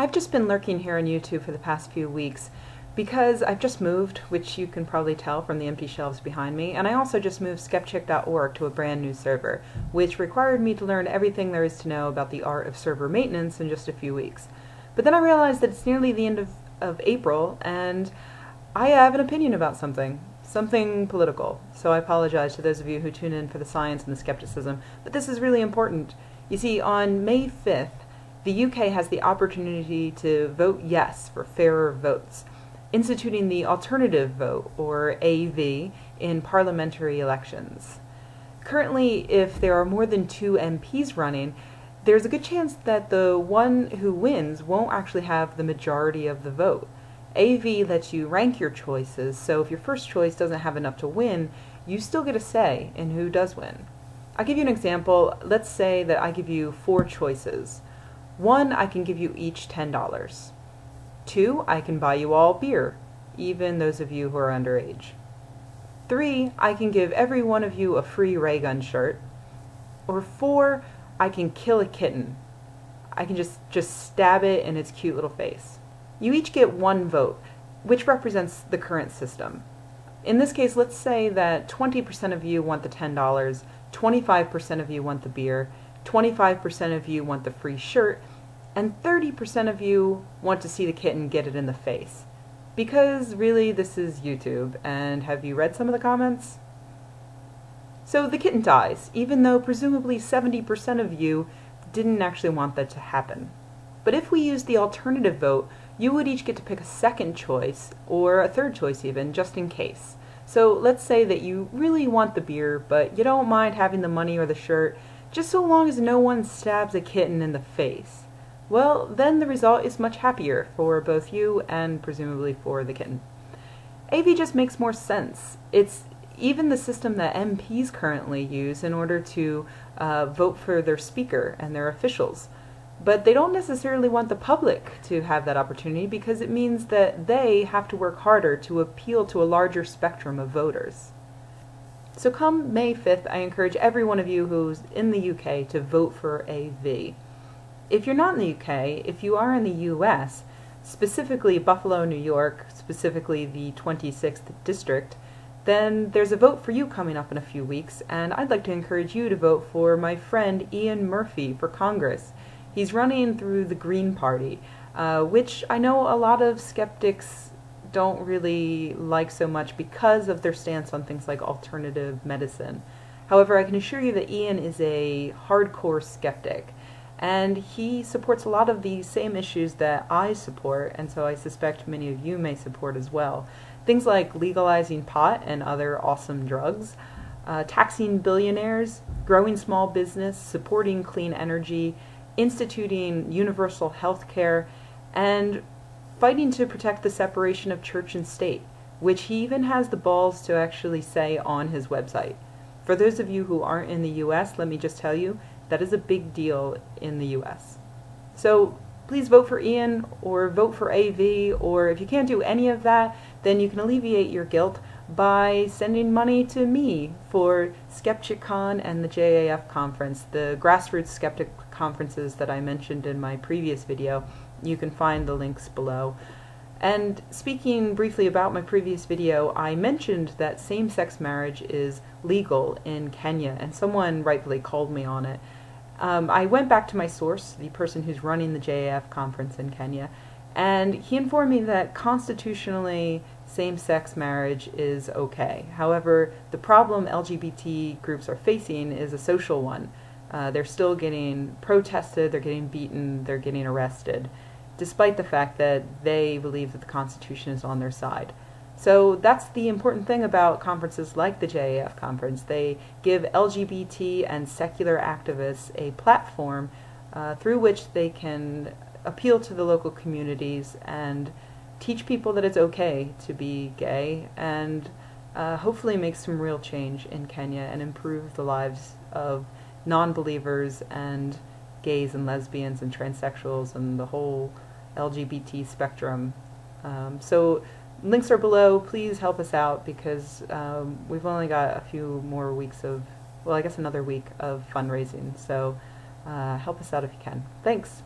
I've just been lurking here on YouTube for the past few weeks because I've just moved, which you can probably tell from the empty shelves behind me, and I also just moved SkepchickCon to a brand new server, which required me to learn everything there is to know about the art of server maintenance in just a few weeks. But then I realized that it's nearly the end of April, and I have an opinion about something political. So I apologize to those of you who tune in for the science and the skepticism, but this is really important. You see, on May 5th, the UK has the opportunity to vote yes for fairer votes, instituting the alternative vote, or AV, in parliamentary elections. Currently, if there are more than 2 MPs running, there's a good chance that the one who wins won't actually have the majority of the vote. AV lets you rank your choices, so if your first choice doesn't have enough to win, you still get a say in who does win. I'll give you an example. Let's say that I give you 4 choices. 1, I can give you each $10. 2, I can buy you all beer, even those of you who are underage. 3, I can give every one of you a free ray gun shirt. Or 4, I can kill a kitten. I can just stab it in its cute little face. You each get 1 vote, which represents the current system. In this case, let's say that 20% of you want the $10, 25% of you want the beer, 25% of you want the free shirt, and 30% of you want to see the kitten get it in the face. Because really, this is YouTube, and have you read some of the comments? So the kitten dies, even though presumably 70% of you didn't actually want that to happen. But if we use the alternative vote, you would each get to pick a second choice, or a third choice even, just in case. So let's say that you really want the beer, but you don't mind having the money or the shirt, just so long as no one stabs a kitten in the face. Well, then the result is much happier for both you and presumably for the kitten. AV just makes more sense. It's even the system that MPs currently use in order to vote for their speaker and their officials. But they don't necessarily want the public to have that opportunity because it means that they have to work harder to appeal to a larger spectrum of voters. So come May 5th, I encourage every one of you who's in the UK to vote for AV. If you're not in the UK, if you are in the US, specifically Buffalo, New York, specifically the 26th District, then there's a vote for you coming up in a few weeks, and I'd like to encourage you to vote for my friend Ian Murphy for Congress. He's running through the Green Party, which I know a lot of skeptics don't really like so much because of their stance on things like alternative medicine. However, I can assure you that Ian is a hardcore skeptic, and he supports a lot of the same issues that I support, and so I suspect many of you may support as well. Things like legalizing pot and other awesome drugs, taxing billionaires, growing small business, supporting clean energy, instituting universal health care, and fighting to protect the separation of church and state, which he even has the balls to actually say on his website. For those of you who aren't in the US, let me just tell you, that is a big deal in the US. So please vote for Ian, or vote for AV, or if you can't do any of that, then you can alleviate your guilt by sending money to me for SkepchickCon and the JAF Conference, the grassroots skeptic conferences that I mentioned in my previous video. You can find the links below. And speaking briefly about my previous video, I mentioned that same-sex marriage is legal in Kenya, and someone rightfully called me on it. I went back to my source, the person who's running the JAF conference in Kenya, and he informed me that constitutionally same-sex marriage is okay. However, the problem LGBT groups are facing is a social one. They're still getting protested, they're getting beaten, they're getting arrested, despite the fact that they believe that the Constitution is on their side. So that's the important thing about conferences like the JAF conference. They give LGBT and secular activists a platform through which they can appeal to the local communities and teach people that it's okay to be gay, and hopefully make some real change in Kenya and improve the lives of non-believers and gays and lesbians and transsexuals and the whole LGBT spectrum. So links are below. Please help us out, because we've only got a few more weeks of, well, I guess another week of fundraising. So help us out if you can. Thanks.